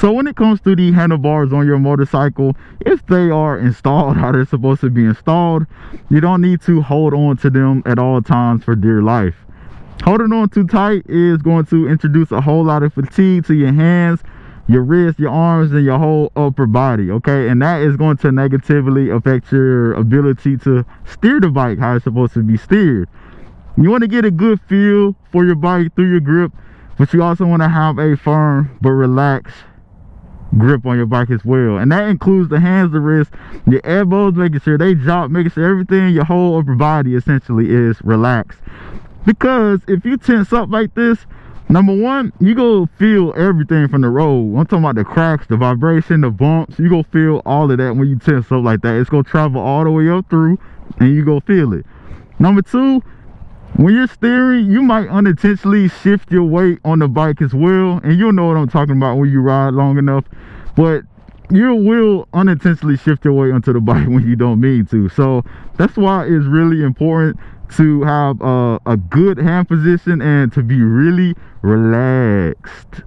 So when it comes to the handlebars on your motorcycle, if they are installed how they're supposed to be installed, you don't need to hold on to them at all times for dear life. Holding on too tight is going to introduce a whole lot of fatigue to your hands, your wrists, your arms, and your whole upper body, okay? And that is going to negatively affect your ability to steer the bike how it's supposed to be steered. You want to get a good feel for your bike through your grip, but you also want to have a firm but relaxed grip on your bike as well, and that includes the hands, the wrists, your elbows, making sure they drop, making sure everything, your whole upper body essentially is relaxed. Because if you tense up like this, number one, you go feel everything from the road. I'm talking about the cracks, the vibration, the bumps. You go feel all of that when you tense up like that. It's gonna travel all the way up through and you go feel it. Number two, when you're steering, you might unintentionally shift your weight on the bike as well, and you'll know what I'm talking about when you ride long enough. But you will unintentionally shift your weight onto the bike when you don't mean to. So that's why it's really important to have a good hand position and to be really relaxed.